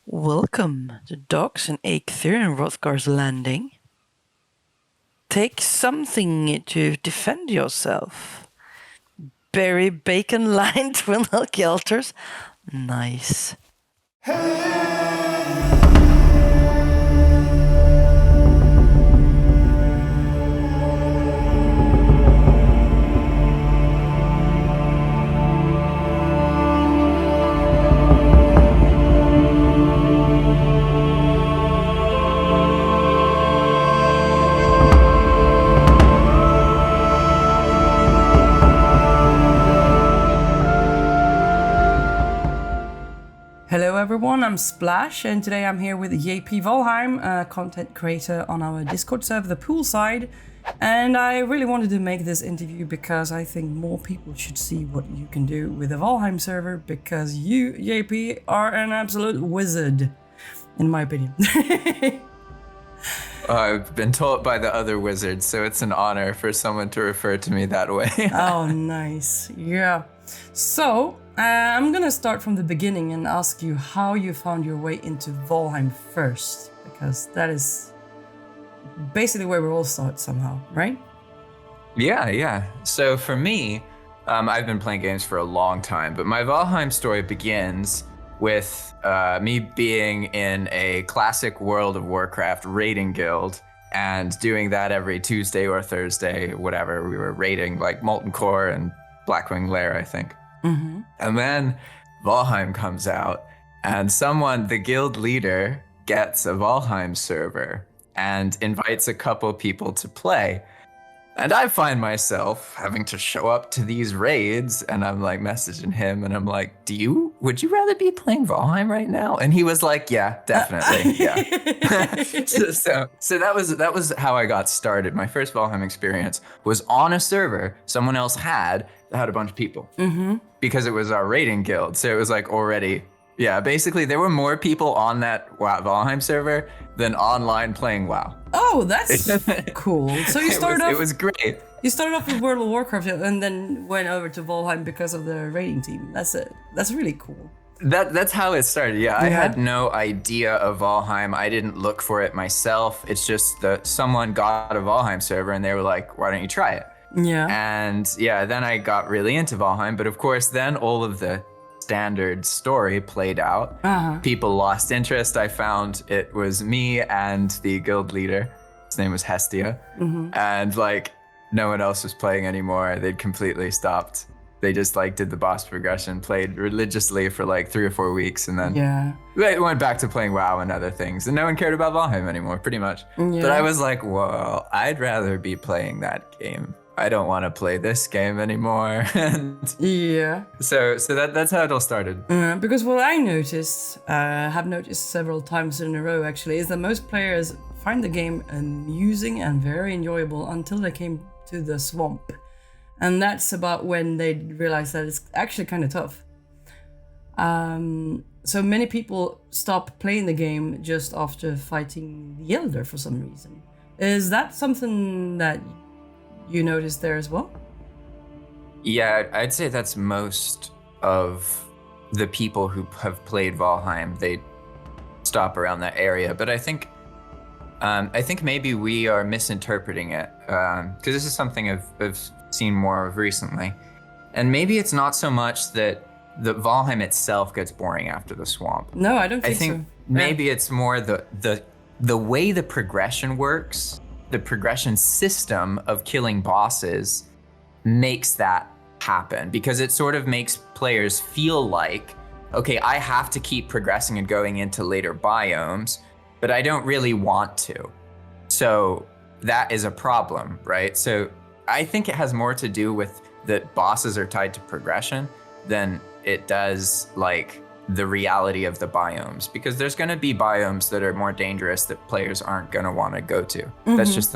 Welcome to Dogs and Eikthyr and Rothgar's Landing. Take something to defend yourself. Berry bacon lined twin milk altars. Nice. Hello everyone, I'm Splash, and today I'm here with JP Valheim, a content creator on our Discord server, the Poolside. And I really wanted to make this interview because I think more people should see what you can do with the Valheim server, because you, JP, are an absolute wizard, in my opinion. I've been told by the other wizards, so it's an honor for someone to refer to me that way. Oh, nice. Yeah. So, I'm gonna start from the beginning and ask you how you found your way into Valheim first, because that is basically where we all start somehow, right? Yeah. So for me, I've been playing games for a long time, but my Valheim story begins with me being in a classic World of Warcraft raiding guild and doing that every Tuesday or Thursday, whatever. We were raiding like Molten Core and Blackwing Lair, I think. Mm-hmm. And then Valheim comes out, and the guild leader, gets a Valheim server and invites a couple people to play. And I find myself having to show up to these raids, and I'm like messaging him, and I'm like, would you rather be playing Valheim right now? And he was like, yeah, definitely, yeah. So that was how I got started. My first Valheim experience was on a server someone else had that had a bunch of people. Mm-hmm. Because it was our raiding guild. So it was like already, basically there were more people on that Valheim server than online playing WoW. Oh, that's cool. So you started off. It was great. You started off with World of Warcraft and then went over to Valheim because of the raiding team. That's it. That's really cool. That's how it started. Yeah, I had no idea of Valheim. I didn't look for it myself. It's just that someone got a Valheim server and they were like, why don't you try it? Yeah. And then I got really into Valheim, but of course then all of the standard story played out. Uh-huh. People lost interest. I found it was me and the guild leader. His name was Hestia. Mm-hmm. And like no one else was playing anymore. They'd completely stopped. They just like did the boss progression, played religiously for like 3 or 4 weeks, and then they went back to playing WoW and other things. And no one cared about Valheim anymore, pretty much. Yeah. But I was like, well, I'd rather be playing that game. I don't want to play this game anymore. And so that's how it all started. Because what I noticed, have noticed several times in a row actually, is that most players find the game amusing and very enjoyable until they came to the swamp. And that's about when they realize that it's actually kind of tough. So many people stop playing the game just after fighting the Elder for some reason. Is that something that you noticed there as well? Yeah, I'd say that's most of the people who have played Valheim. They stop around that area, but I think maybe we are misinterpreting it, because this is something I've seen more of recently. And maybe it's not so much that the Valheim itself gets boring after the swamp. No, I don't think so. I think maybe it's more the way the progression works. The progression system of killing bosses makes that happen, because it sort of makes players feel like, okay, I have to keep progressing and going into later biomes, but I don't really want to. So that is a problem, right? So I think it has more to do with that bosses are tied to progression than it does like the reality of the biomes, because there's going to be biomes that are more dangerous that players aren't going to want to go to. Mm-hmm. That's just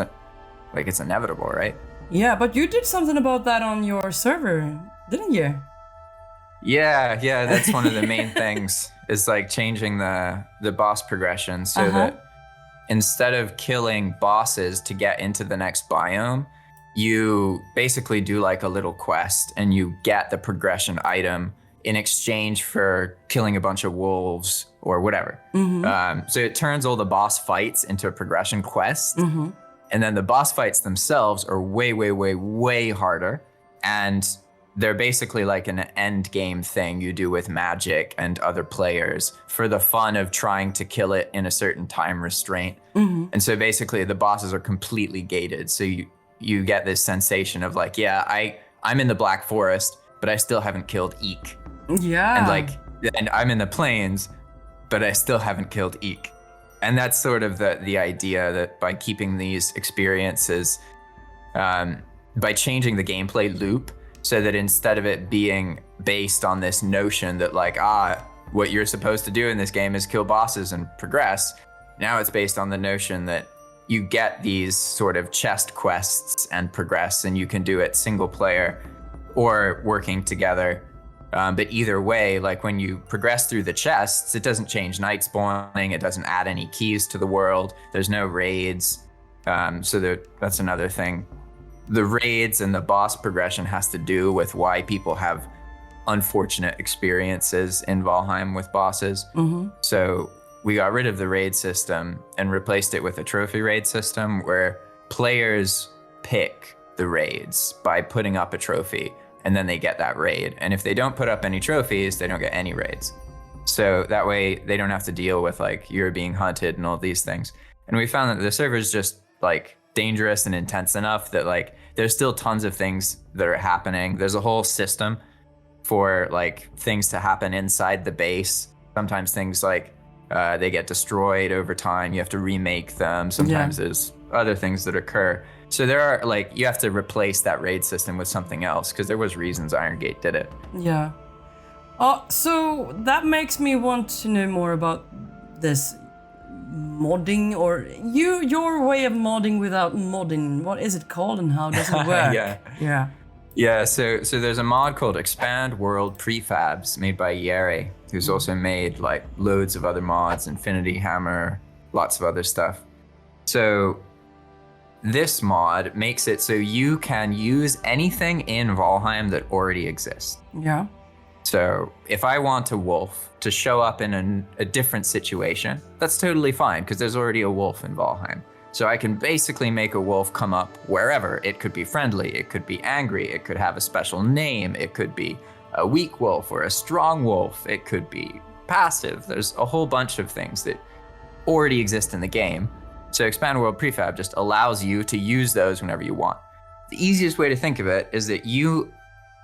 it's inevitable, right? Yeah, but you did something about that on your server, didn't you? Yeah, that's one of the main things, is like changing the boss progression so that instead of killing bosses to get into the next biome, you basically do like a little quest and you get the progression item in exchange for killing a bunch of wolves or whatever. So it turns all the boss fights into a progression quest. And then the boss fights themselves are way, way, way, way harder. And they're basically like an end game thing you do with magic and other players for the fun of trying to kill it in a certain time restraint. And so basically the bosses are completely gated. So you get this sensation of like, yeah, I'm in the Black Forest, but I still haven't killed Eek. Yeah. And I'm in the plains, but I still haven't killed Eek. And that's sort of the idea that by keeping these experiences, by changing the gameplay loop so that instead of it being based on this notion that like, what you're supposed to do in this game is kill bosses and progress, now it's based on the notion that you get these sort of chest quests and progress, and you can do it single player or working together. But either way, like when you progress through the chests, it doesn't change night spawning. It doesn't add any keys to the world. There's no raids. So that's another thing. The raids and the boss progression has to do with why people have unfortunate experiences in Valheim with bosses. So we got rid of the raid system and replaced it with a trophy raid system where players pick the raids by putting up a trophy, and then they get that raid. And if they don't put up any trophies, they don't get any raids. So that way they don't have to deal with like you're being hunted and all these things. And we found that the server is just like dangerous and intense enough that like there's still tons of things that are happening. There's a whole system for like things to happen inside the base. Sometimes things like they get destroyed over time. You have to remake them. Sometimes there's other things that occur. So there are like, you have to replace that raid system with something else because there was reasons Iron Gate did it. Yeah. So that makes me want to know more about this modding, or your way of modding without modding. What is it called and how does it work? Yeah, so there's a mod called Expand World Prefabs made by Jere, who's also made like loads of other mods, Infinity Hammer, lots of other stuff. So this mod makes it so you can use anything in Valheim that already exists. Yeah. So if I want a wolf to show up in a different situation, that's totally fine because there's already a wolf in Valheim. So I can basically make a wolf come up wherever. It could be friendly, it could be angry, it could have a special name, it could be a weak wolf or a strong wolf, it could be passive. There's a whole bunch of things that already exist in the game. So Expand World Prefab just allows you to use those whenever you want. The easiest way to think of it is that you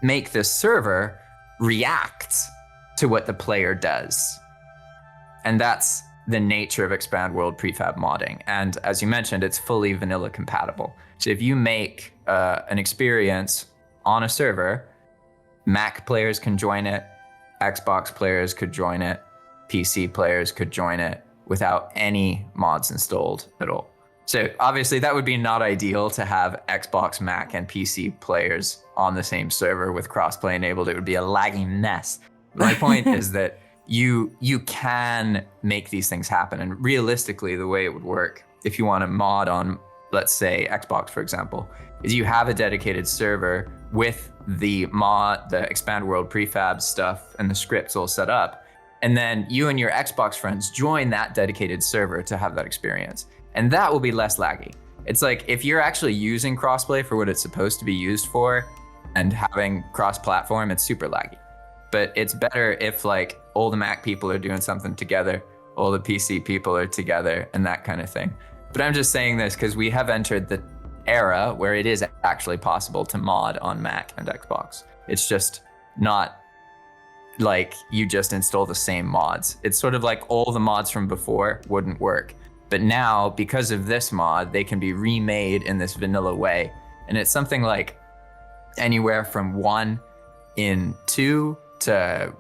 make this server react to what the player does. And that's the nature of Expand World Prefab modding. And as you mentioned, it's fully vanilla compatible. So if you make an experience on a server, Mac players can join it, Xbox players could join it, PC players could join it without any mods installed at all. So obviously that would be not ideal to have Xbox, Mac, and PC players on the same server with crossplay enabled. It would be a lagging mess. My point is that you can make these things happen. And realistically, the way it would work, if you want to mod on, let's say, Xbox, for example, is you have a dedicated server with the mod, the Expand World Prefab stuff and the scripts all set up. And then you and your Xbox friends join that dedicated server to have that experience. And that will be less laggy. It's like if you're actually using crossplay for what it's supposed to be used for and having cross-platform, it's super laggy. But it's better if like all the Mac people are doing something together, all the PC people are together and that kind of thing. But I'm just saying this because we have entered the era where it is actually possible to mod on Mac and Xbox. It's just not like you just install the same mods. It's sort of like all the mods from before wouldn't work. But now, because of this mod, they can be remade in this vanilla way. And it's something like anywhere from 1 in 2 to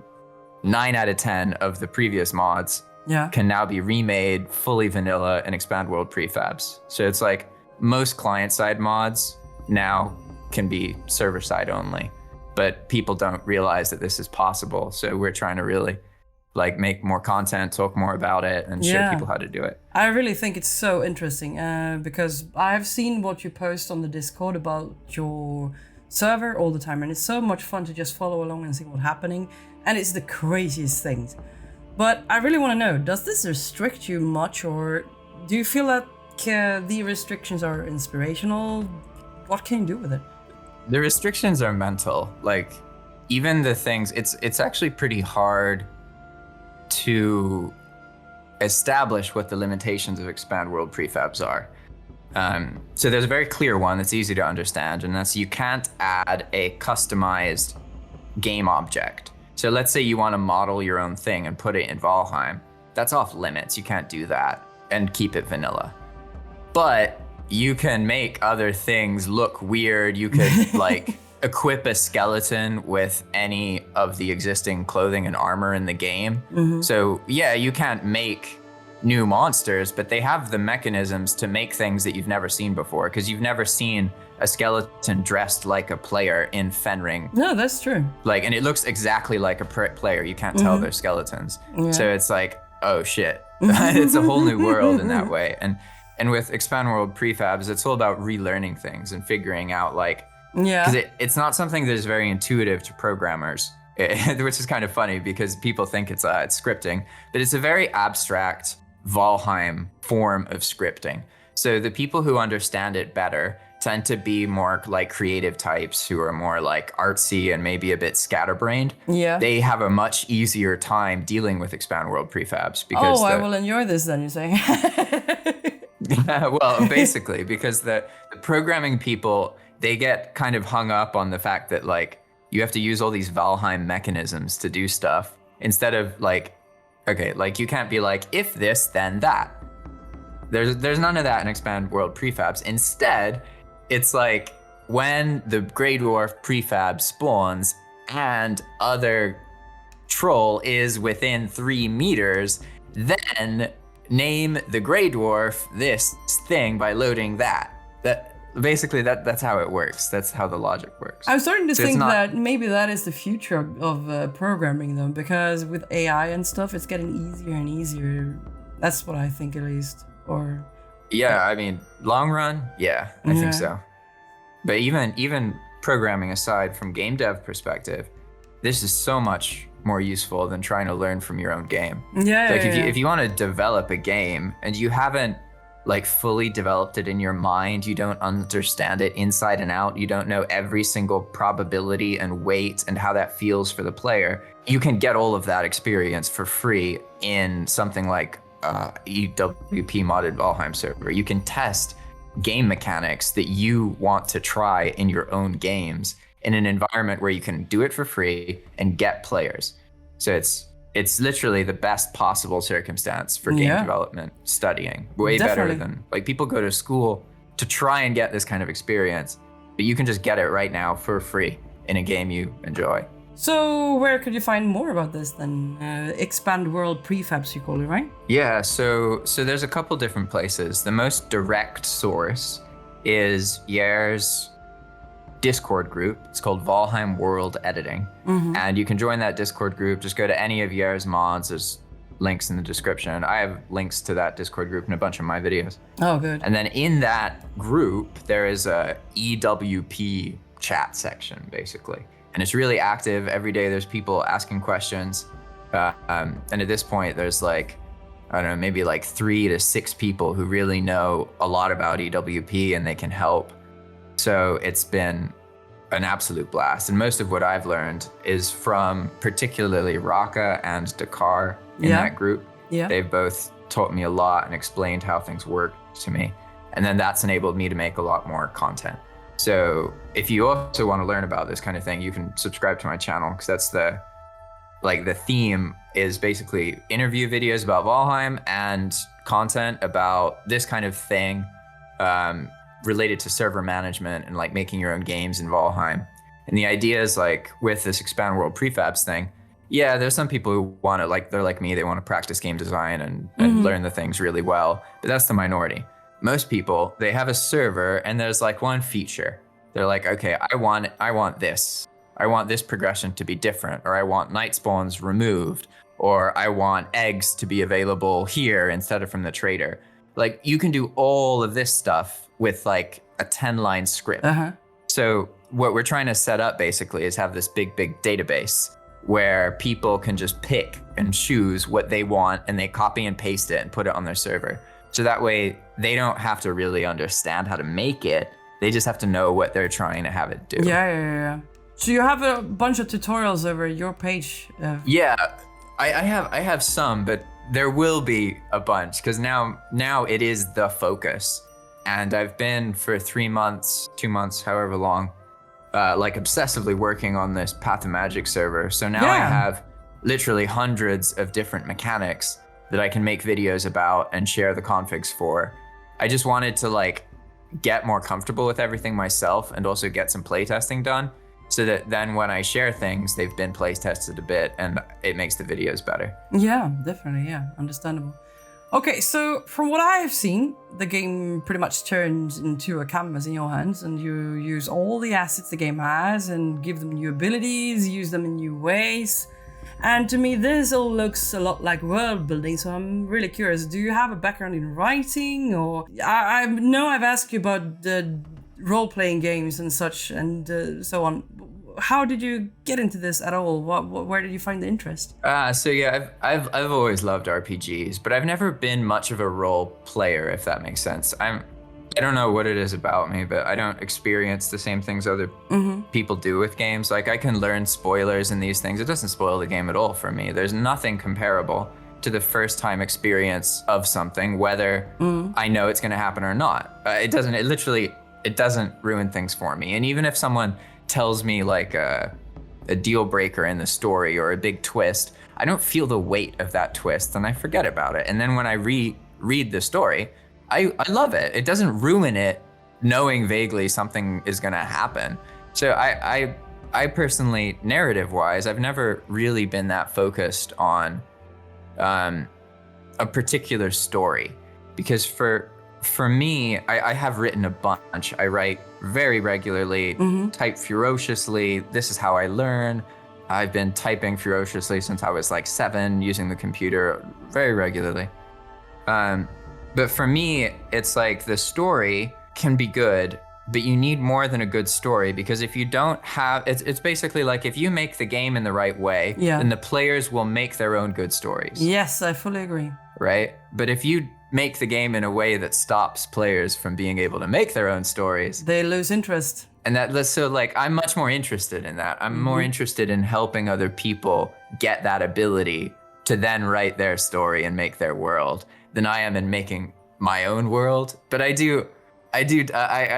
9 out of 10 of the previous mods can now be remade fully vanilla and Expand World Prefabs. So it's like most client-side mods now can be server-side only, but people don't realize that this is possible. So we're trying to really like make more content, talk more about it, and show people how to do it. I really think it's so interesting because I've seen what you post on the Discord about your server all the time, and it's so much fun to just follow along and see what's happening. and it's the craziest things. But I really want to know, does this restrict you much, or do you feel that the restrictions are inspirational? What can you do with it? The restrictions are mental. Like, even the things, it's actually pretty hard to establish what the limitations of Expand World Prefabs are. So there's a very clear one that's easy to understand, and that's you can't add a customized game object. So let's say you want to model your own thing and put it in Valheim. That's off limits. You can't do that and keep it vanilla. But you can make other things look weird. You could like equip a skeleton with any of the existing clothing and armor in the game. So yeah, you can't make new monsters, but they have the mechanisms to make things that you've never seen before, because you've never seen a skeleton dressed like a player in Fenring. No, that's true. Like, and it looks exactly like a player. You can't tell they're skeletons. Yeah. So it's like, oh shit. It's a whole new world in that way. And with Expand World Prefabs, it's all about relearning things and figuring out like, because it's not something that is very intuitive to programmers, which is kind of funny because people think it's scripting, but it's a very abstract Valheim form of scripting. So the people who understand it better tend to be more like creative types who are more like artsy and maybe a bit scatterbrained. Yeah. They have a much easier time dealing with Expand World Prefabs because I will enjoy this then, you're saying. Well, basically, because the programming people, they get kind of hung up on the fact that like you have to use all these Valheim mechanisms to do stuff instead of like, okay, like you can't be like, if this, then that. There's none of that in Expand World Prefabs. Instead, it's like when the Grey Dwarf prefab spawns and other troll is within 3 meters, then name the Grey Dwarf this thing by loading that. That's how it works. That's how the logic works. I'm starting to think that maybe that is the future of programming them, because with AI and stuff, it's getting easier and easier. That's what I think, at least. Or yeah, I mean, long run, yeah, I think so. But even programming aside, from game dev perspective, this is so much more useful than trying to learn from your own game. If you want to develop a game and you haven't like fully developed it in your mind, you don't understand it inside and out, you don't know every single probability and weight and how that feels for the player, you can get all of that experience for free in something like EWP modded Valheim server. You can test game mechanics that you want to try in your own games in an environment where you can do it for free and get players. So it's literally the best possible circumstance for game development, studying. Way better than, like, people go to school to try and get this kind of experience, but you can just get it right now for free in a game you enjoy. So where could you find more about this then? Expand World Prefabs, you call it, right? Yeah, so there's a couple different places. The most direct source is Jere's Discord group. It's called Valheim World Editing. And you can join that Discord group. Just go to any of Jere's mods. There's links in the description. I have links to that Discord group in a bunch of my videos. Oh, good. And then in that group, there is a EWP chat section, basically. And it's really active. Every day there's people asking questions. And at this point, there's like, I don't know, maybe like 3 to 6 people who really know a lot about EWP and they can help. So it's been an absolute blast. And most of what I've learned is from particularly Raka and Dakar in that group. Yeah. They've both taught me a lot and explained how things work to me. And then that's enabled me to make a lot more content. So if you also want to learn about this kind of thing, you can subscribe to my channel, because that's the theme is basically interview videos about Valheim and content about this kind of thing related to server management and like making your own games in Valheim. And the idea is like with this Expand World Prefabs thing, yeah, there's some people who want to, like, they're like me, they want to practice game design and learn the things really well, but that's the minority. Most people, they have a server and there's like one feature. They're like, okay, I want this. I want this progression to be different, or I want night spawns removed, or I want eggs to be available here instead of from the trader. Like, you can do all of this stuff with like a 10-line script. So what we're trying to set up basically is have this big database where people can just pick and choose what they want and they copy and paste it and put it on their server. So that way they don't have to really understand how to make it. They just have to know what they're trying to have it do. Yeah. So you have a bunch of tutorials over your page. Yeah, I have some, but there will be a bunch because now it is the focus. And I've been for 3 months, 2 months, however long, like obsessively working on this Path of Magic server. So now I have literally hundreds of different mechanics that I can make videos about and share the configs for. I just wanted to like get more comfortable with everything myself and also get some playtesting done so that then when I share things, they've been playtested a bit and it makes the videos better. Yeah, definitely. Yeah, understandable. Okay, so from what I have seen, the game pretty much turns into a canvas in your hands and you use all the assets the game has and give them new abilities, use them in new ways. And to me, this all looks a lot like world building, so I'm really curious. Do you have a background in writing? Or I know I've asked you about the role-playing games and such and so on. How did you get into this at all? Where did you find the interest? So yeah, I've always loved RPGs, but I've never been much of a role player, if that makes sense. I don't know what it is about me, but I don't experience the same things other people do with games. Like I can learn spoilers and these things. It doesn't spoil the game at all for me. There's nothing comparable to the first time experience of something, whether I know it's going to happen or not. It doesn't ruin things for me. And even if someone tells me like a deal breaker in the story or a big twist, I don't feel the weight of that twist and I forget about it. And then when I read the story, I love it. It doesn't ruin it knowing vaguely something is gonna happen. So I personally, narrative-wise, I've never really been that focused on a particular story because for me, I have written a bunch. I write very regularly, type ferociously. This is how I learn. I've been typing ferociously since I was like 7, using the computer very regularly. But for me, it's like the story can be good, but you need more than a good story because if you don't have, it's basically like if you make the game in the right way, then the players will make their own good stories. Yes, I fully agree. Right? But if you make the game in a way that stops players from being able to make their own stories, they lose interest. And so like I'm much more interested in that. I'm more interested in helping other people get that ability to then write their story and make their world than I am in making my own world. But I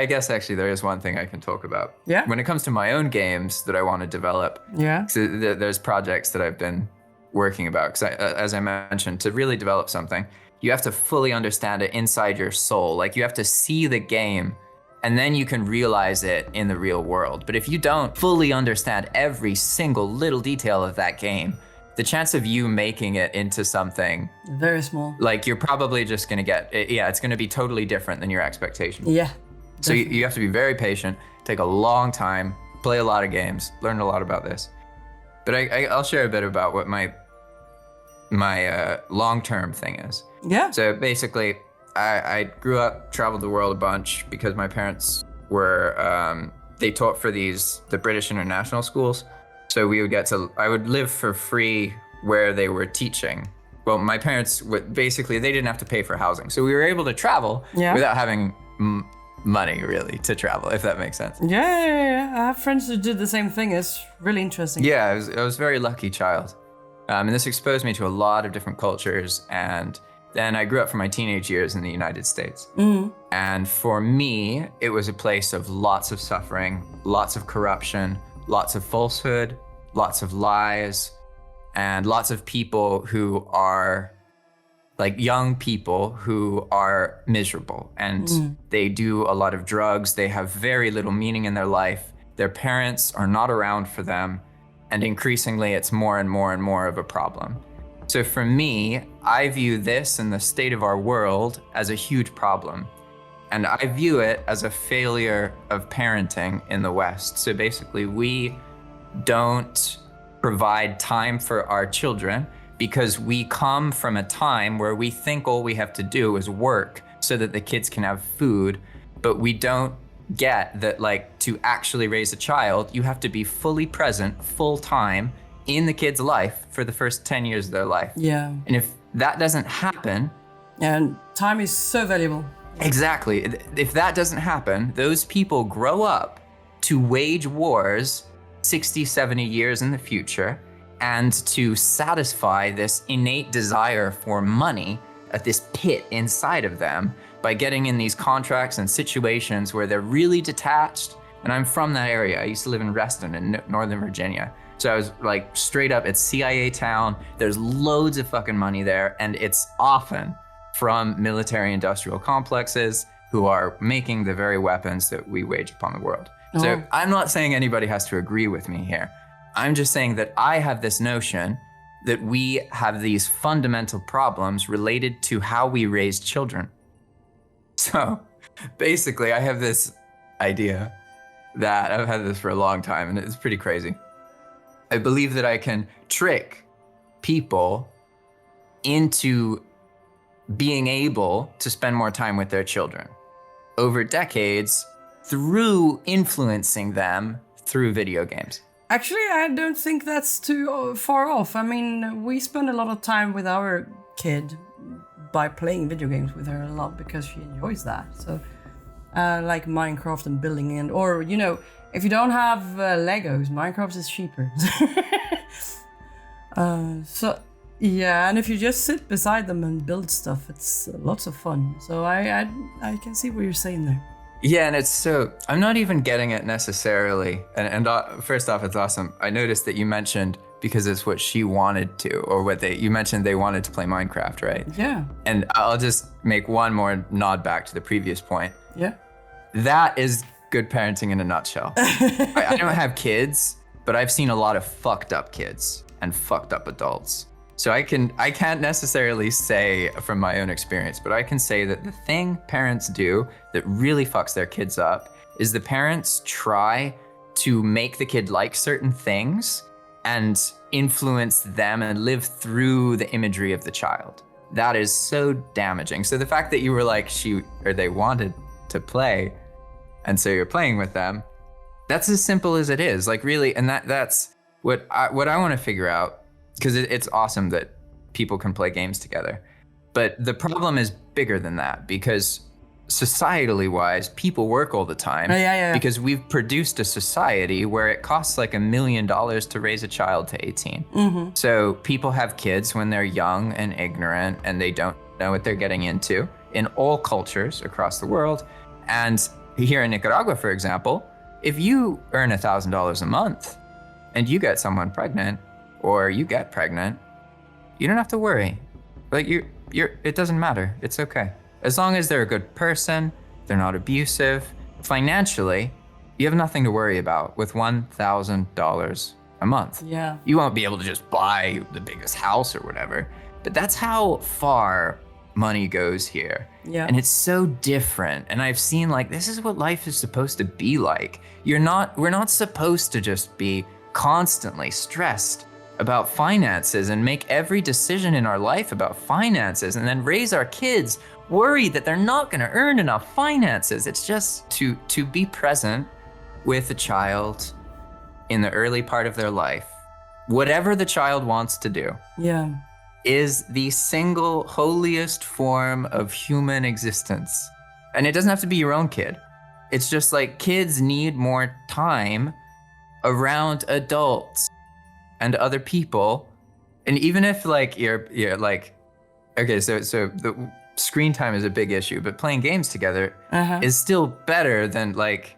guess actually there is one thing I can talk about. Yeah. When it comes to my own games that I want to develop, so there's projects that I've been working about. Because as I mentioned, to really develop something, you have to fully understand it inside your soul. Like you have to see the game and then you can realize it in the real world. But if you don't fully understand every single little detail of that game, the chance of you making it into something very small. Like you're probably just gonna get, it's gonna be totally different than your expectation. Yeah. So you have to be very patient, take a long time, play a lot of games, learn a lot about this. But I'll share a bit about what my long-term thing is. Yeah. So basically, I grew up, traveled the world a bunch because my parents were, they taught for the British international schools. So I would live for free where they were teaching. Well, my parents basically, they didn't have to pay for housing. So we were able to travel without having money really to travel, if that makes sense. Yeah. I have friends who did the same thing. It's really interesting. Yeah, I was a very lucky child. And this exposed me to a lot of different cultures. And then I grew up for my teenage years in the United States. And for me, it was a place of lots of suffering, lots of corruption, lots of falsehood, lots of lies, and lots of people who are like young people who are miserable and they do a lot of drugs. They have very little meaning in their life. Their parents are not around for them. And increasingly, it's more and more and more of a problem. So for me, I view this and the state of our world as a huge problem. And I view it as a failure of parenting in the West. So basically, we don't provide time for our children because we come from a time where we think all we have to do is work so that the kids can have food, but we don't get that like to actually raise a child, you have to be fully present, full time in the kid's life for the first 10 years of their life. Yeah. And if that doesn't happen, And time is so valuable. exactly, if that doesn't happen, those people grow up to wage wars 60, 70 years in the future and to satisfy this innate desire for money at this pit inside of them by getting in these contracts and situations where they're really detached. And I'm from that area. I used to live in Reston in Northern Virginia. So I was like straight up, it's CIA town. There's loads of fucking money there. And it's often from military industrial complexes who are making the very weapons that we wage upon the world. So I'm not saying anybody has to agree with me here. I'm just saying that I have this notion that we have these fundamental problems related to how we raise children. So basically, I have this idea that I've had this for a long time, and it's pretty crazy. I believe that I can trick people into being able to spend more time with their children over decades through influencing them through video games. Actually, I don't think that's too far off. I mean, we spend a lot of time with our kid by playing video games with her a lot because she enjoys that. So, like Minecraft and building in, or, you know, if you don't have Legos, Minecraft is cheaper. So, yeah, and if you just sit beside them and build stuff, it's lots of fun. So I can see what you're saying there. Yeah, and it's so, I'm not even getting it necessarily. And first off, it's awesome. I noticed that you mentioned because it's what she wanted to, or you mentioned they wanted to play Minecraft, right? Yeah. And I'll just make one more nod back to the previous point. Yeah. That is good parenting in a nutshell. I don't have kids, but I've seen a lot of fucked up kids and fucked up adults. So I can't necessarily say from my own experience, but I can say that the thing parents do that really fucks their kids up is the parents try to make the kid like certain things and influence them and live through the imagery of the child. That is so damaging. So the fact that you were like, they wanted to play, and so you're playing with them, that's as simple as it is. Like really, and that's what I want to figure out. Because it's awesome that people can play games together. But the problem is bigger than that, because societally wise, people work all the time. Yeah. Because we've produced a society where it costs like $1 million to raise a child to 18. Mm-hmm. So people have kids when they're young and ignorant and they don't know what they're getting into in all cultures across the world. And here in Nicaragua, for example, if you earn $1,000 a month and you get someone pregnant, or you get pregnant, you don't have to worry. Like it doesn't matter. It's okay. As long as they're a good person, they're not abusive. Financially, you have nothing to worry about with $1,000 a month. Yeah. You won't be able to just buy the biggest house or whatever, but that's how far money goes here. Yeah. And it's so different. And I've seen like, this is what life is supposed to be like. We're not supposed to just be constantly stressed about finances and make every decision in our life about finances and then raise our kids worried that they're not going to earn enough finances. It's just to be present with a child in the early part of their life. Whatever the child wants to do is the single holiest form of human existence. And it doesn't have to be your own kid. It's just like kids need more time around adults and other people. And even if like you're like, okay, so the screen time is a big issue, but playing games together is still better than like,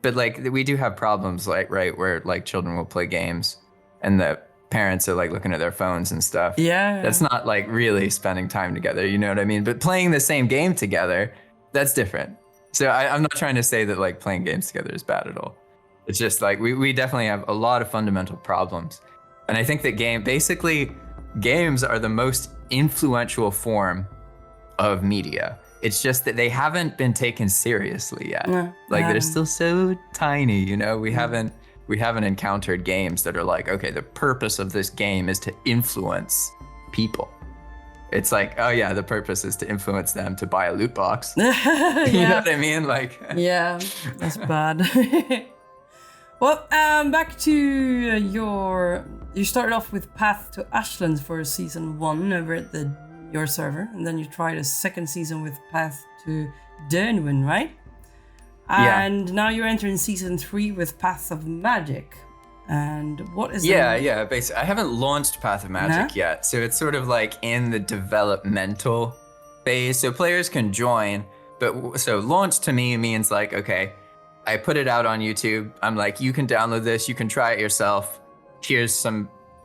but like we do have problems like, right, where like children will play games and the parents are like looking at their phones and stuff. Yeah. That's not like really spending time together, you know what I mean? But playing the same game together, that's different. So I'm not trying to say that like playing games together is bad at all. It's just like, we definitely have a lot of fundamental problems. And I think that games are the most influential form of media. It's just that they haven't been taken seriously yet. They're still so tiny, you know? We haven't encountered games that are like, okay, the purpose of this game is to influence people. It's like, oh yeah, the purpose is to influence them to buy a loot box. You know what I mean? Like, yeah, that's bad. Well, back to you started off with Path to Ashlands for season 1 over at your server, and then you tried a second season with Path to Dernwin, right? Yeah. And now you're entering season 3 with Path of Magic. And what is Yeah. Basically, I haven't launched Path of Magic yet, so it's sort of like in the developmental phase. So players can join, but so launch to me means like, okay, I put it out on YouTube. I'm like, you can download this, you can try it yourself.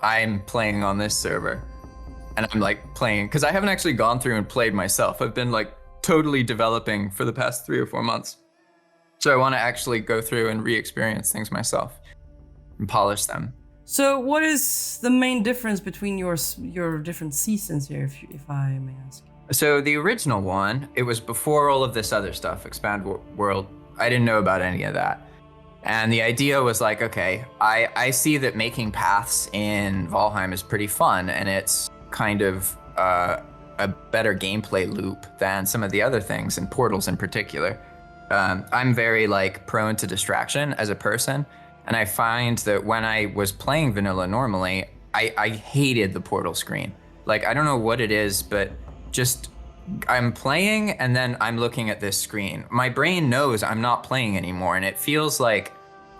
I'm playing on this server. And I'm like playing, because I haven't actually gone through and played myself. I've been like totally developing for the past 3 or 4 months. So I want to actually go through and re-experience things myself and polish them. So what is the main difference between your different seasons here, if I may ask? So the original one, it was before all of this other stuff, Expand World. I didn't know about any of that. And the idea was like, okay, I see that making paths in Valheim is pretty fun, and it's kind of a better gameplay loop than some of the other things, and portals in particular. I'm very like prone to distraction as a person, and I find that when I was playing vanilla normally, I hated the portal screen. Like, I don't know what it is, but just I'm playing and then I'm looking at this screen. My brain knows I'm not playing anymore, and it feels like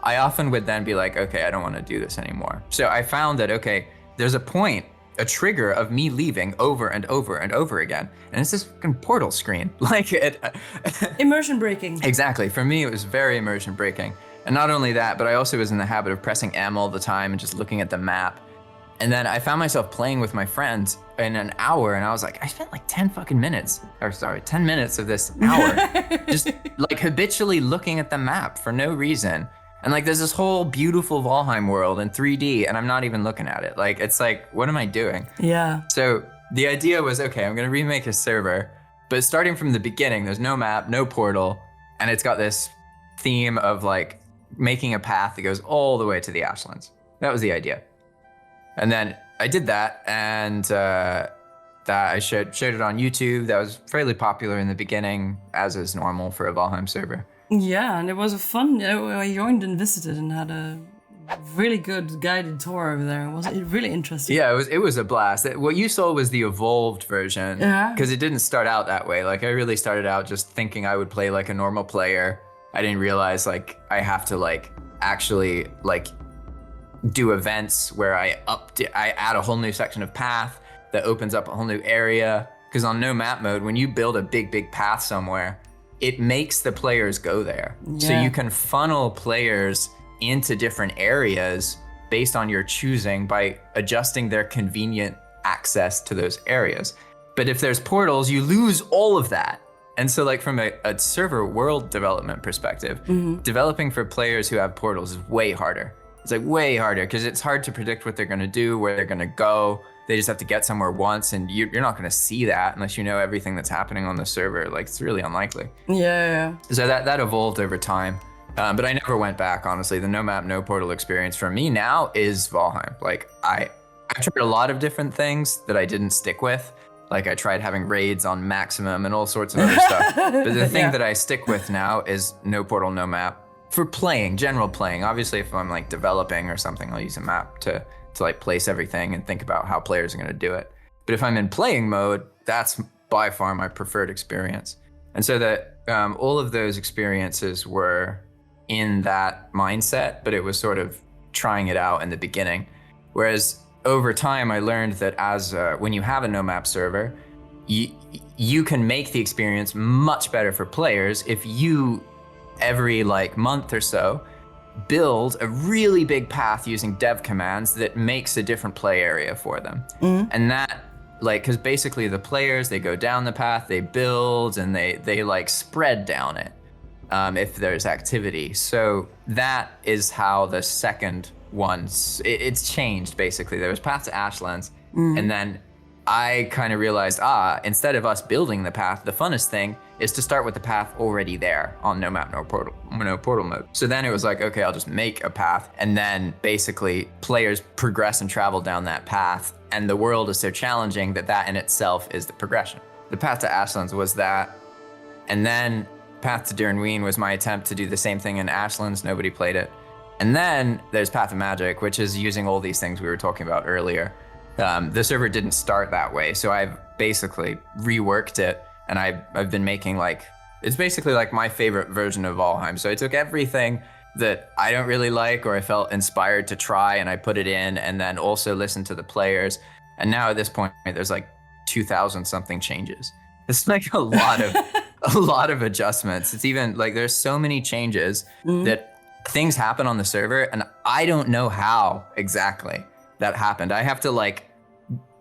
I often would then be like, okay, I don't want to do this anymore. So I found that, okay, there's a trigger of me leaving over and over and over again, and it's this fucking portal screen. Like it. Immersion breaking. Exactly. For me, it was very immersion breaking. And not only that, but I also was in the habit of pressing M all the time and just looking at the map. And then I found myself playing with my friends in an hour, and I was like, I spent like 10 minutes of this hour just like habitually looking at the map for no reason. And like, there's this whole beautiful Valheim world in 3D, and I'm not even looking at it. Like, it's like, what am I doing? Yeah. So the idea was, okay, I'm gonna remake a server, but starting from the beginning, there's no map, no portal, and it's got this theme of like making a path that goes all the way to the Ashlands. That was the idea. And then I did that, and that I showed it on YouTube. That was fairly popular in the beginning, as is normal for a Valheim server. Yeah, and it was a fun. I joined and visited and had a really good guided tour over there. It was really interesting. Yeah, it was a blast. What you saw was the evolved version, because it didn't start out that way. Like, I really started out just thinking I would play like a normal player. I didn't realize like I have to like actually like do events where I add a whole new section of path that opens up a whole new area. Because on no map mode, when you build a big path somewhere, it makes the players go there. Yeah. So you can funnel players into different areas based on your choosing by adjusting their convenient access to those areas. But if there's portals, you lose all of that. And so like from a server world development perspective, developing for players who have portals is way harder. It's like way harder because it's hard to predict what they're going to do, where they're going to go. They just have to get somewhere once, and you're not going to see that unless you know everything that's happening on the server. Like, it's really unlikely. Yeah. So that evolved over time. But I never went back, honestly. The no map, no portal experience for me now is Valheim. Like, I tried a lot of different things that I didn't stick with. Like, I tried having raids on maximum and all sorts of other stuff. But the thing that I stick with now is no portal, no map. For playing, general playing. Obviously, if I'm like developing or something, I'll use a map to like place everything and think about how players are going to do it. But if I'm in playing mode, that's by far my preferred experience. And so that all of those experiences were in that mindset, but it was sort of trying it out in the beginning. Whereas over time, I learned that as when you have a no map server, you can make the experience much better for players if you every like month or so build a really big path using dev commands that makes a different play area for them. And that, like, because basically the players, they go down the path, they build, and they like spread down it if there's activity. So that is how the second one, it's changed basically. There was Path to Ashlands, and then I kind of realized, instead of us building the path, the funnest thing is to start with the path already there on no map, no portal mode. So then it was like, okay, I'll just make a path, and then basically players progress and travel down that path, and the world is so challenging that in itself is the progression. The Path to Ashlands was that, and then Path to Dernwin was my attempt to do the same thing in Ashlands. Nobody played it. And then there's Path of Magic, which is using all these things we were talking about earlier. The server didn't start that way, so I've basically reworked it, and I've been making like, it's basically like my favorite version of Valheim. So I took everything that I don't really like or I felt inspired to try, and I put it in, and then also listened to the players. And now at this point, there's like 2,000 something changes. It's like a lot of adjustments. It's even like there's so many changes that things happen on the server, and I don't know how exactly that happened. I have to like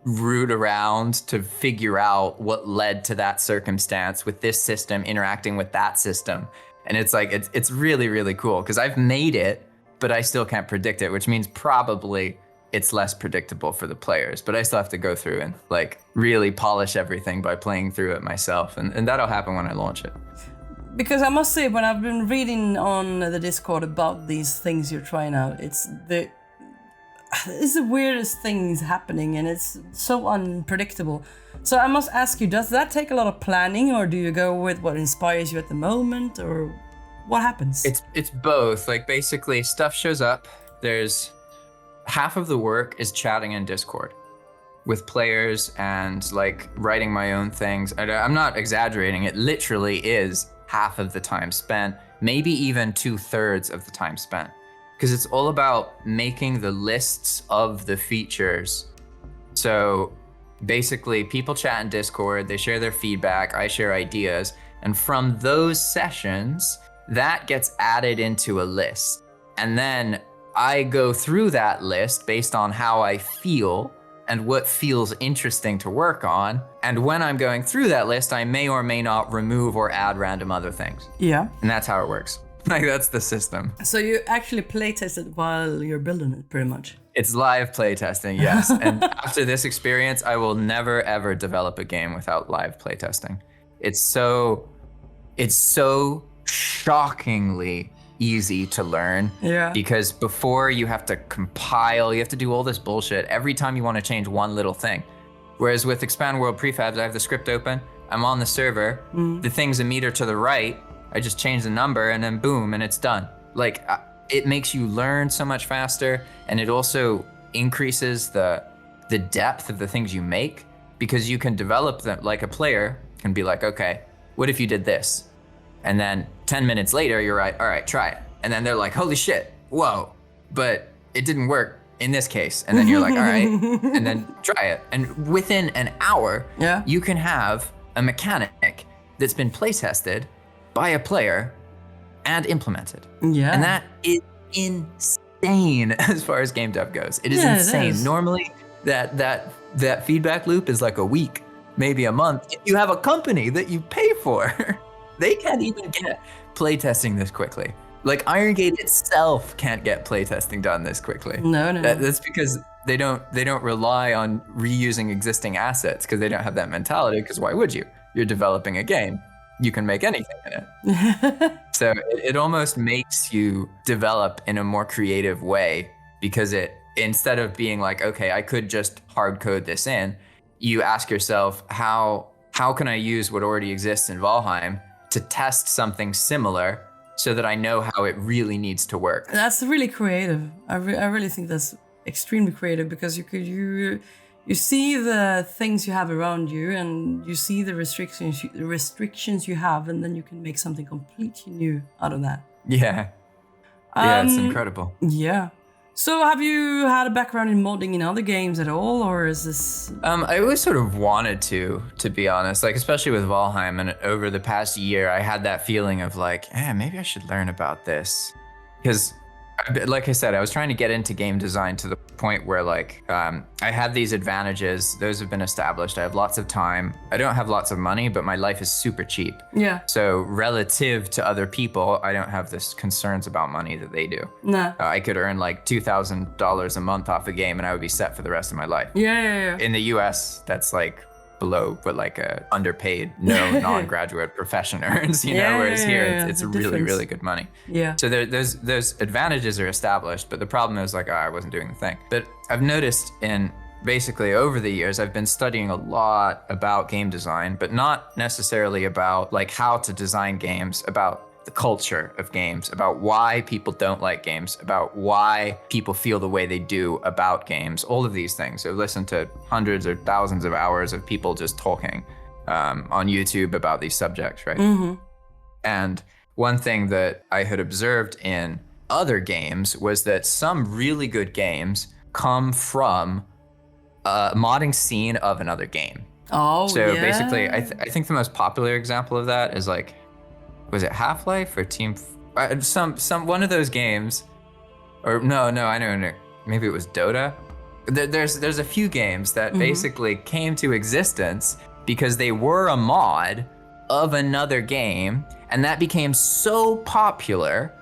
root around to figure out what led to that circumstance with this system interacting with that system. And it's like, it's really, really cool because I've made it, but I still can't predict it, which means probably it's less predictable for the players, but I still have to go through and like really polish everything by playing through it myself. And that'll happen when I launch it. Because I must say, when I've been reading on the Discord about these things you're trying out, it's the weirdest things happening, and it's so unpredictable. So I must ask you, does that take a lot of planning, or do you go with what inspires you at the moment, or what happens? It's both. Like basically stuff shows up. There's half of the work is chatting in Discord with players and like writing my own things. I'm not exaggerating. It literally is half of the time spent, maybe even 2/3 of the time spent. Because it's all about making the lists of the features. So basically people chat in Discord, they share their feedback, I share ideas, and from those sessions, that gets added into a list. And then I go through that list based on how I feel and what feels interesting to work on. And when I'm going through that list, I may or may not remove or add random other things. Yeah. And that's how it works. Like that's the system. So you actually playtest it while you're building it, pretty much. It's live playtesting, yes. And after this experience, I will never ever develop a game without live playtesting. It's so shockingly easy to learn. Yeah. Because before you have to compile, you have to do all this bullshit every time you want to change one little thing. Whereas with Expand World Prefabs, I have the script open, I'm on the server, the thing's a meter to the right, I just change the number and then boom, and it's done. Like it makes you learn so much faster, and it also increases the depth of the things you make, because you can develop them. Like a player can be like, okay, what if you did this? And then 10 minutes later, you're right, all right, try it. And then they're like, holy shit, whoa, but it didn't work in this case. And then you're like, all right, and then try it. And within an hour, you can have a mechanic that's been play tested by a player and implemented. Yeah. And that is insane as far as game dev goes. It is insane. It is. Normally that feedback loop is like a week, maybe a month. You have a company that you pay for. They can't even get playtesting this quickly. Like Iron Gate itself can't get playtesting done this quickly. No. That's because they don't rely on reusing existing assets, because they don't have that mentality, because why would you? You're developing a game. You can make anything in it. So it almost makes you develop in a more creative way, because it, instead of being like, okay, I could just hard code this in, you ask yourself, how can I use what already exists in Valheim to test something similar so that I know how it really needs to work? That's really creative. I really think that's extremely creative, because you see the things you have around you, and you see the restrictions you have, and then you can make something completely new out of that. Yeah. Yeah, it's incredible. Yeah. So have you had a background in modding in other games at all, or is this? I always sort of wanted to be honest, like especially with Valheim, and over the past year, I had that feeling of like, maybe I should learn about this. Because like I said, I was trying to get into game design to the point where like, I had these advantages. Those have been established. I have lots of time. I don't have lots of money, but my life is super cheap. Yeah. So relative to other people, I don't have this concerns about money that they do. No. I could earn like $2,000 a month off a game and I would be set for the rest of my life. Yeah. In the US, that's like below what like a underpaid, non-graduate profession earns, whereas here it's really, really good money. Yeah. So those advantages are established, but the problem is like, I wasn't doing the thing. But I've noticed in basically over the years, I've been studying a lot about game design, but not necessarily about like how to design games, about the culture of games, about why people don't like games, about why people feel the way they do about games, all of these things. I've listened to hundreds or thousands of hours of people just talking on YouTube about these subjects, right? Mm-hmm. And one thing that I had observed in other games was that some really good games come from a modding scene of another game. Oh, so yeah. basically, I think the most popular example of that is like, was it Half-Life or some one of those games, or no, I don't know, maybe it was Dota. There's a few games that basically came to existence because they were a mod of another game, and that became so popular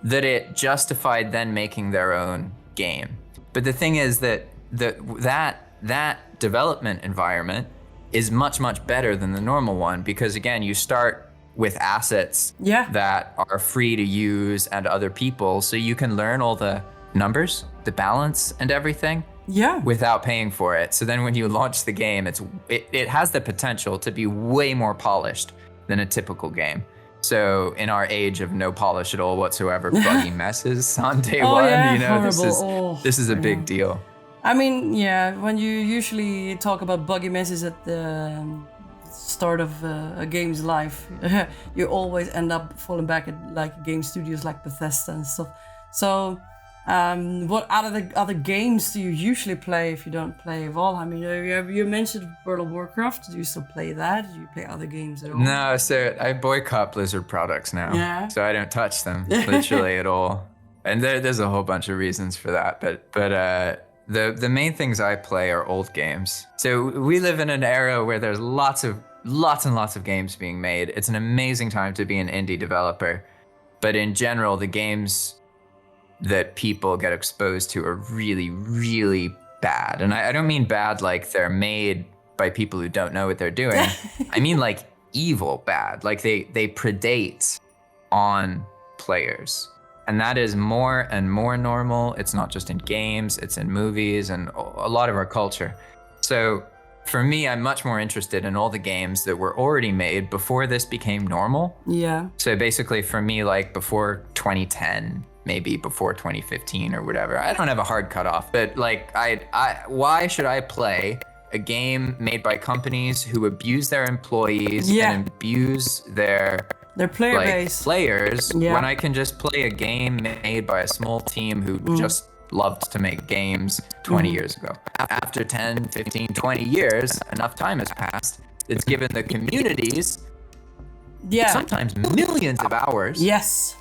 that it justified then making their own game. But the thing is that that development environment is much, much better than the normal one, because again, you start with assets that are free to use and other people, so you can learn all the numbers, the balance and everything without paying for it. So then when you launch the game, it has the potential to be way more polished than a typical game. So in our age of no polish at all whatsoever, buggy messes on day one, yeah, you know, horrible. this is a big deal. I mean, yeah, when you usually talk about buggy messes at the start of a game's life, you always end up falling back at like game studios like Bethesda and stuff. So what other games do you usually play if you don't play Valheim? You mentioned World of Warcraft. Do you still play that? Do you play other games at all? No, so I boycott Blizzard products now. So I don't touch them literally at all. And there's a whole bunch of reasons for that, but the main things I play are old games. So we live in an era where there's lots and lots of games being made. It's an amazing time to be an indie developer. But in general, the games that people get exposed to are really, really bad. And I don't mean bad like they're made by people who don't know what they're doing. I mean like evil bad. Like they predate on players. And that is more and more normal. It's not just in games, it's in movies and a lot of our culture. So for me, I'm much more interested in all the games that were already made before this became normal. Yeah. So basically for me, like before 2010, maybe before 2015 or whatever. I don't have a hard cutoff, but like why should I play a game made by companies who abuse their employees and abuse their player base, players, when I can just play a game made by a small team who just loved to make games 20 years ago. After 10, 15, 20 years, enough time has passed. It's given the communities sometimes millions of hours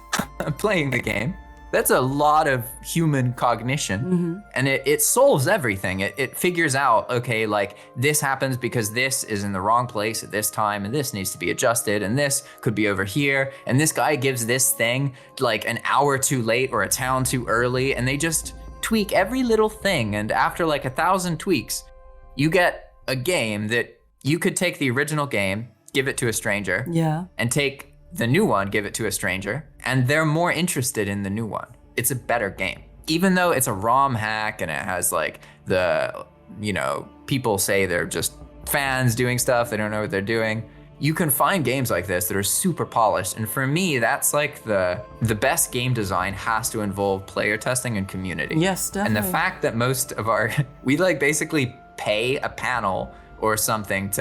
playing the game. That's a lot of human cognition, and it solves everything. It figures out, okay, like this happens because this is in the wrong place at this time, and this needs to be adjusted, and this could be over here, and this guy gives this thing like an hour too late or a town too early, and they just tweak every little thing. And after like 1,000 tweaks, you get a game that you could take the original game, give it to a stranger, and take the new one, give it to a stranger, and they're more interested in the new one. It's a better game. Even though it's a ROM hack and it has like people say they're just fans doing stuff, they don't know what they're doing. You can find games like this that are super polished. And for me, that's like the best game design has to involve player testing and community. Yes, definitely. And the fact that most of we like basically pay a panel or something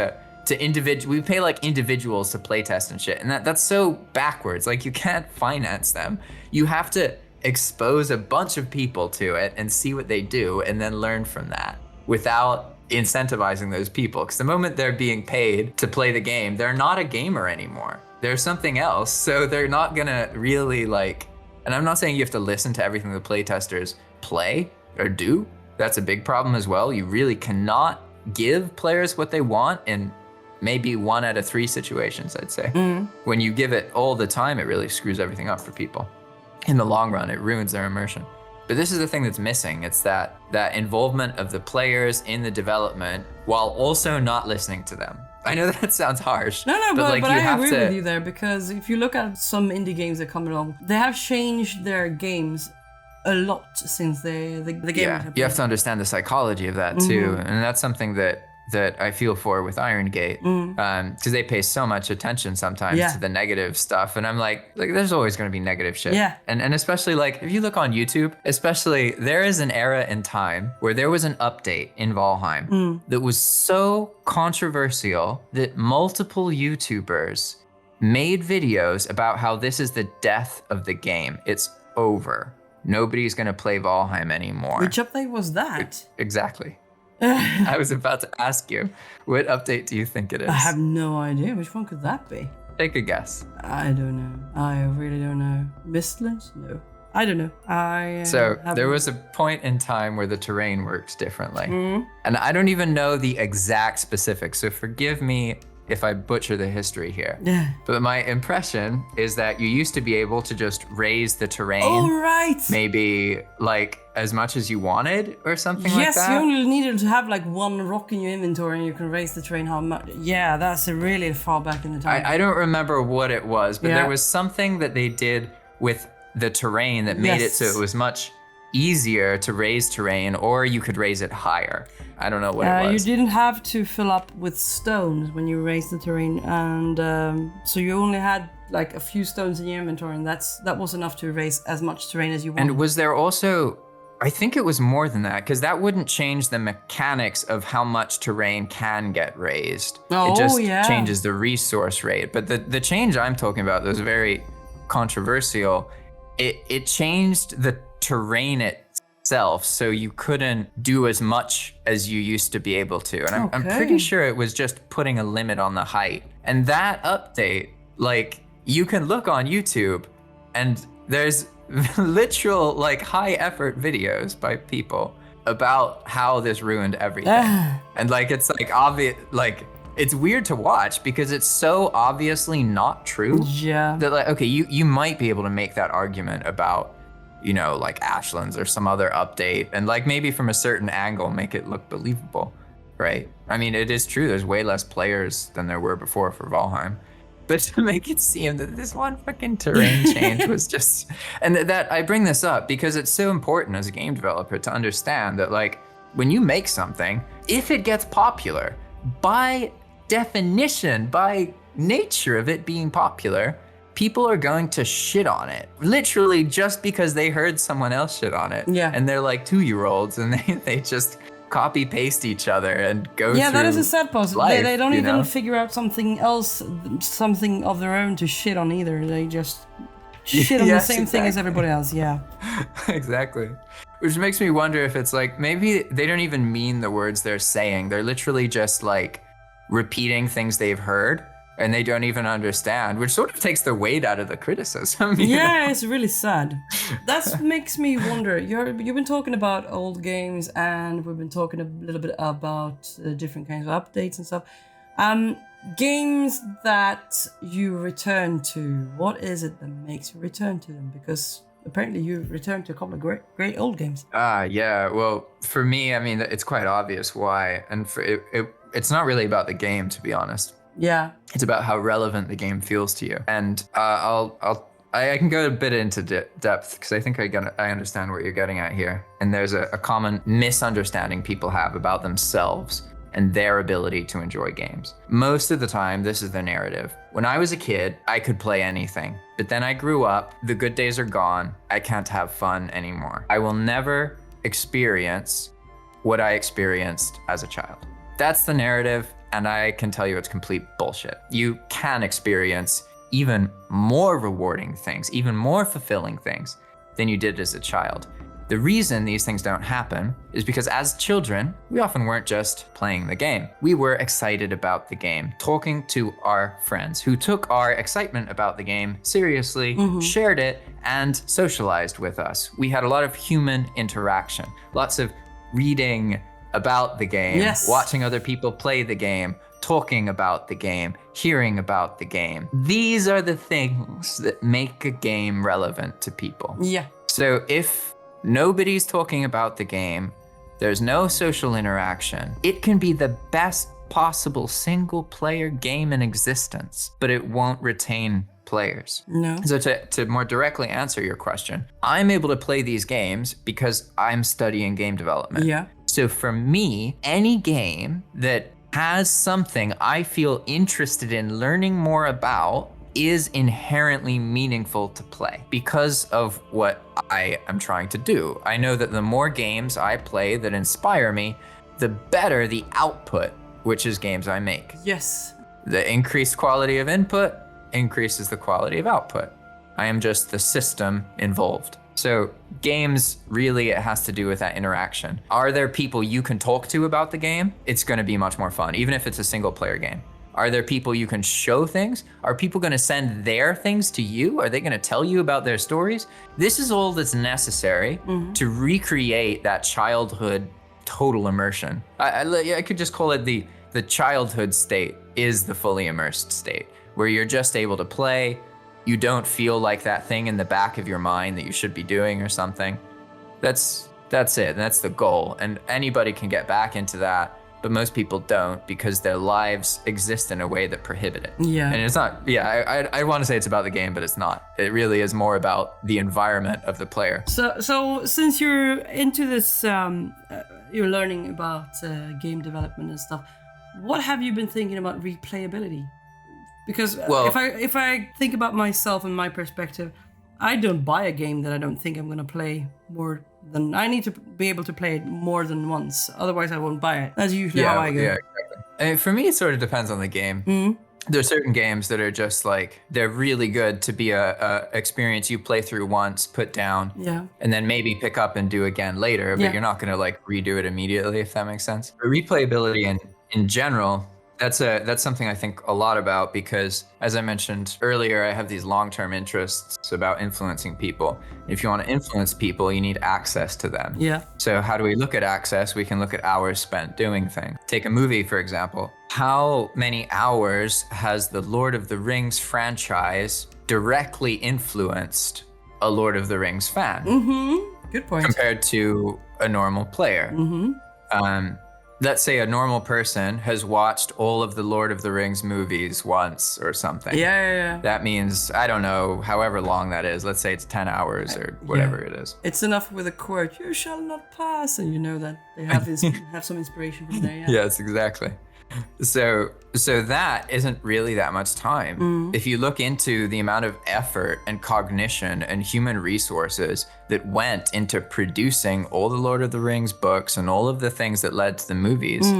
we pay like individuals to play test and shit, and that's so backwards. Like you can't finance them. You have to expose a bunch of people to it and see what they do and then learn from that without incentivizing those people, because the moment they're being paid to play the game, they're not a gamer anymore. They're something else. So they're not gonna really like, and I'm not saying you have to listen to everything the playtesters play or do. That's a big problem as well. You really cannot give players what they want in maybe 1 out of 3 situations, I'd say. When you give it all the time, it really screws everything up for people. In the long run, it ruins their immersion. But this is the thing that's missing. It's that involvement of the players in the development while also not listening to them. I know that sounds harsh. No, but I agree with you there, because if you look at some indie games that come along, they have changed their games a lot since the game. You have to understand the psychology of that too. And that's something that that I feel for with Iron Gate, because they pay so much attention sometimes to the negative stuff, and I'm like there's always going to be negative shit. Yeah. And especially like if you look on YouTube, especially there is an era in time where there was an update in Valheim that was so controversial that multiple YouTubers made videos about how this is the death of the game. It's over. Nobody's going to play Valheim anymore. Which update was that? Exactly. I was about to ask you, what update do you think it is? I have no idea. Which one could that be? Take a guess. I don't know. I really don't know. Mistlands? No. I don't know. So there was a point in time where the terrain worked differently. And I don't even know the exact specifics, so forgive me if I butcher the history here. Yeah. But my impression is that you used to be able to just raise the terrain. Maybe like as much as you wanted or something like that. Yes, you only needed to have like one rock in your inventory and you can raise the terrain how much. Yeah, that's really far back in the time. I don't remember what it was, but there was something that they did with the terrain that made it so it was much easier to raise terrain, or you could raise it higher. I don't know what it was. You didn't have to fill up with stones when you raised the terrain, and so you only had like a few stones in your inventory, and that was enough to raise as much terrain as you wanted. And was there also, I think it was more than that, because that wouldn't change the mechanics of how much terrain can get raised. It just changes the resource rate. But the change I'm talking about that was very controversial. It changed the terrain itself, so you couldn't do as much as you used to be able to. And I'm pretty sure it was just putting a limit on the height. And that update, like, you can look on YouTube and there's literal, like, high effort videos by people about how this ruined everything. And like, it's like obvious, like, it's weird to watch because it's so obviously not true. Yeah. That like, okay, you might be able to make that argument about, you know, like Ashlands or some other update, and like maybe from a certain angle make it look believable, right? I mean, it is true, there's way less players than there were before for Valheim. But to make it seem that this one fucking terrain change was just, and that I bring this up because it's so important as a game developer to understand that like when you make something, if it gets popular, by definition, by nature of it being popular, people are going to shit on it. Literally just because they heard someone else shit on it. Yeah. And they're like 2-year-olds and they just copy paste each other and go through that is a sad part. Life, they don't even figure out something else, something of their own to shit on either. They just shit on the same thing as everybody else. Yeah. Exactly. Which makes me wonder if it's like, maybe they don't even mean the words they're saying. They're literally just like repeating things they've heard and they don't even understand, which sort of takes the weight out of the criticism. You know? It's really sad. That makes me wonder. You've been talking about old games, and we've been talking a little bit about different kinds of updates and stuff. Games that you return to. What is it that makes you return to them? Because apparently you returned to a couple of great old games. Yeah. Well, for me, I mean, it's quite obvious why, and for it's not really about the game, to be honest. Yeah. It's about how relevant the game feels to you. And I can go a bit into depth because I think I understand what you're getting at here. And there's a common misunderstanding people have about themselves and their ability to enjoy games. Most of the time, this is the narrative. When I was a kid, I could play anything. But then I grew up, the good days are gone, I can't have fun anymore. I will never experience what I experienced as a child. That's the narrative. And I can tell you it's complete bullshit. You can experience even more rewarding things, even more fulfilling things than you did as a child. The reason these things don't happen is because as children, we often weren't just playing the game. We were excited about the game, talking to our friends who took our excitement about the game seriously, shared it, and socialized with us. We had a lot of human interaction, lots of reading about the game, watching other people play the game, talking about the game, hearing about the game. These are the things that make a game relevant to people. Yeah. So if nobody's talking about the game, there's no social interaction, it can be the best possible single player game in existence, but it won't retain players. No. So to more directly answer your question, I'm able to play these games because I'm studying game development. Yeah. So for me, any game that has something I feel interested in learning more about is inherently meaningful to play because of what I am trying to do. I know that the more games I play that inspire me, the better the output, which is games I make. Yes. The increased quality of input increases the quality of output. I am just the system involved. So games, really, it has to do with that interaction. Are there people you can talk to about the game? It's gonna be much more fun, even if it's a single player game. Are there people you can show things? Are people gonna send their things to you? Are they gonna tell you about their stories? This is all that's necessary to recreate that childhood total immersion. I could just call it the childhood state is the fully immersed state, where you're just able to play. You don't feel like that thing in the back of your mind that you should be doing or something. That's it, and that's the goal. And anybody can get back into that, but most people don't because their lives exist in a way that prohibit it. Yeah. And it's not, I want to say it's about the game, but it's not. It really is more about the environment of the player. So since you're into this, you're learning about game development and stuff, what have you been thinking about replayability? Because if I think about myself and my perspective, I don't buy a game that I don't think I'm going to play more than... I need to be able to play it more than once. Otherwise, I won't buy it. That's usually how I go. Yeah, exactly. And for me, it sort of depends on the game. There are certain games that are just like, they're really good to be a experience you play through once, put down, and then maybe pick up and do again later, but you're not going to like redo it immediately, if that makes sense. But replayability in general, that's something I think a lot about because, as I mentioned earlier, I have these long-term interests about influencing people. If you want to influence people, you need access to them. Yeah. So how do we look at access? We can look at hours spent doing things. Take a movie, for example. How many hours has the Lord of the Rings franchise directly influenced a Lord of the Rings fan? Good point. Compared to a normal player. Let's say a normal person has watched all of the Lord of the Rings movies once or something. Yeah. That means, I don't know, however long that is. Let's say it's 10 hours or whatever it is. It's enough with a quote, "You shall not pass," and you know that they have have some inspiration from there. Yes, exactly. So that isn't really that much time. If you look into the amount of effort and cognition and human resources that went into producing all the Lord of the Rings books and all of the things that led to the movies,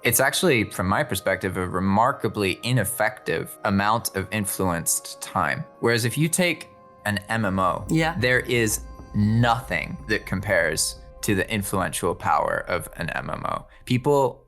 it's actually, from my perspective, a remarkably ineffective amount of influenced time. Whereas if you take an MMO, there is nothing that compares to the influential power of an MMO.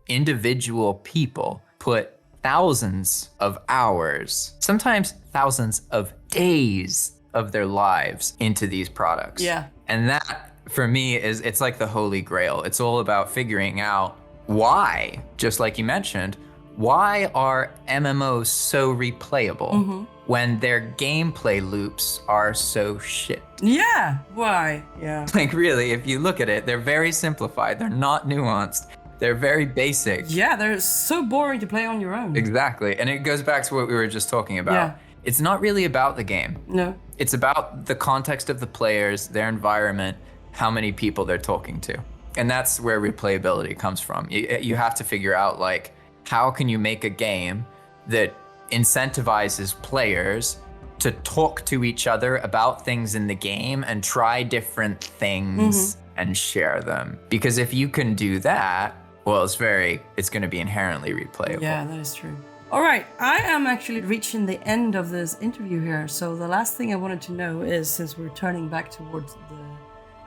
Individual people put thousands of hours, sometimes thousands of days of their lives into these products. Yeah. And that, for me, it's like the holy grail. It's all about figuring out why, just like you mentioned, why are MMOs so replayable when their gameplay loops are so shit? Yeah, why? Yeah. Like really, if you look at it, they're very simplified. They're not nuanced. They're very basic. Yeah, they're so boring to play on your own. Exactly. And it goes back to what we were just talking about. Yeah. It's not really about the game. No. It's about the context of the players, their environment, how many people they're talking to. And that's where replayability comes from. You have to figure out, like, how can you make a game that incentivizes players to talk to each other about things in the game and try different things and share them? Because if you can do that, well, it's going to be inherently replayable. Yeah, that is true. All right, I am actually reaching the end of this interview here. So the last thing I wanted to know is, since we're turning back towards the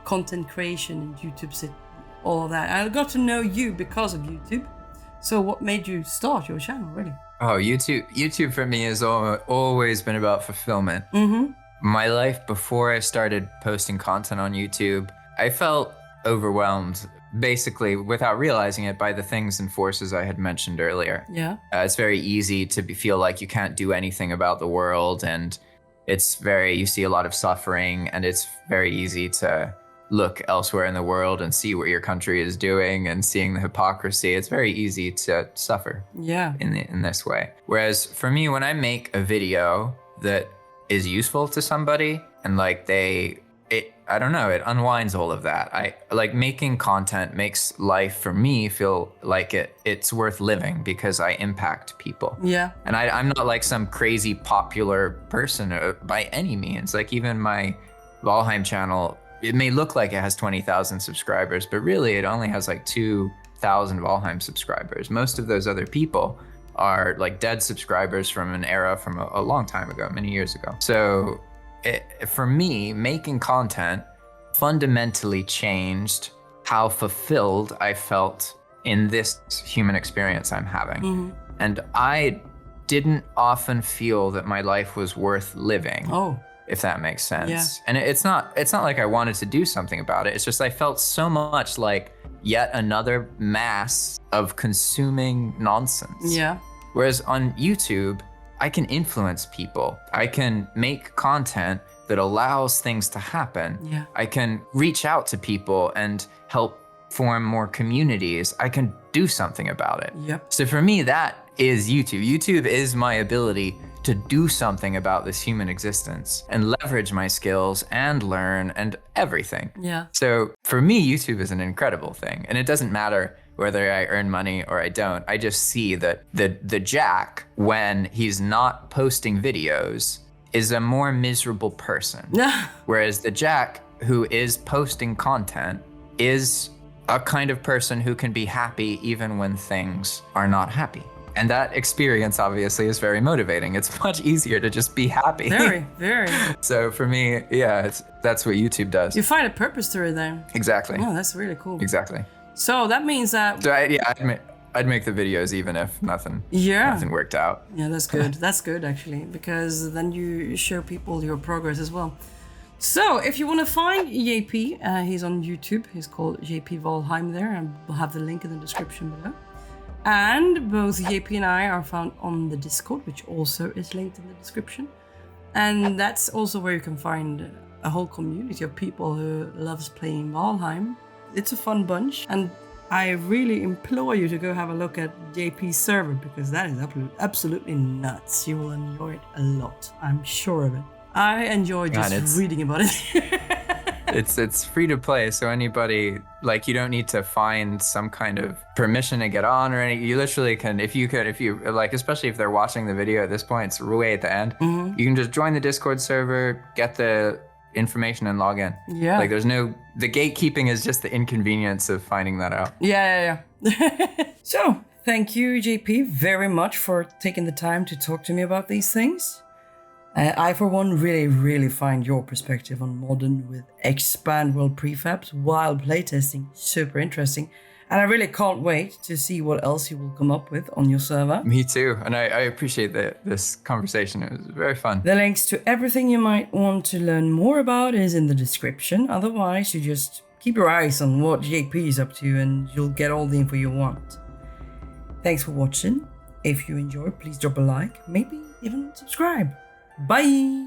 content creation and YouTube, all of that, I got to know you because of YouTube. So what made you start your channel, really? Oh, YouTube for me has always been about fulfillment. My life before I started posting content on YouTube, I felt overwhelmed, basically without realizing it, by the things and forces I had mentioned earlier. Yeah. It's very easy to feel like you can't do anything about the world, and you see a lot of suffering, and it's very easy to look elsewhere in the world and see what your country is doing and seeing the hypocrisy. It's very easy to suffer in this way. Whereas for me, when I make a video that is useful to somebody and like I don't know, it unwinds all of that. I like making content makes life for me feel like it's worth living because I impact people. Yeah. And I'm not like some crazy popular person by any means. Like even my Valheim channel, it may look like it has 20,000 subscribers, but really it only has like 2,000 Valheim subscribers. Most of those other people are like dead subscribers from an era from a long time ago, many years ago. So for me, making content fundamentally changed how fulfilled I felt in this human experience I'm having. And I didn't often feel that my life was worth living. Oh. If that makes sense. Yeah. And it's not like I wanted to do something about it. It's just I felt so much like yet another mass of consuming nonsense. Yeah. Whereas on YouTube, I can influence people. I can make content that allows things to happen. Yeah. I can reach out to people and help form more communities. I can do something about it. Yep. So for me, that is YouTube. YouTube is my ability to do something about this human existence and leverage my skills and learn and everything. Yeah. So for me, YouTube is an incredible thing. And it doesn't matter whether I earn money or I don't. I just see that the Jack, when he's not posting videos, is a more miserable person. Whereas the Jack who is posting content is a kind of person who can be happy even when things are not happy. And that experience obviously is very motivating. It's much easier to just be happy. Very, very. So for me, yeah, that's what YouTube does. You find a purpose to it then. Exactly. Oh, that's really cool. Exactly. So that means that... So I'd make the videos even if nothing worked out. Yeah, that's good. That's good actually, because then you show people your progress as well. So if you want to find JP, he's on YouTube. He's called JP Valheim there, and we'll have the link in the description below. And both JP and I are found on the Discord, which also is linked in the description. And that's also where you can find a whole community of people who loves playing Valheim. It's a fun bunch, and I really implore you to go have a look at JP's server, because that is absolutely nuts. You will enjoy it a lot, I'm sure of it. I enjoy just reading about it. It's free to play, so anybody, like, you don't need to find some kind of permission to get on or anything. You literally can, if you like, especially if they're watching the video at this point, it's way at the end, you can just join the Discord server, get the information and log in. Yeah. Like the gatekeeping is just the inconvenience of finding that out. Yeah. So, thank you, JP, very much for taking the time to talk to me about these things. I, for one, really find your perspective on modern with Expand World Prefabs while playtesting super interesting. And I really can't wait to see what else you will come up with on your server. Me too. And I appreciate this conversation. It was very fun. The links to everything you might want to learn more about is in the description. Otherwise, you just keep your eyes on what JP is up to and you'll get all the info you want. Thanks for watching. If you enjoyed, please drop a like, maybe even subscribe. Bye!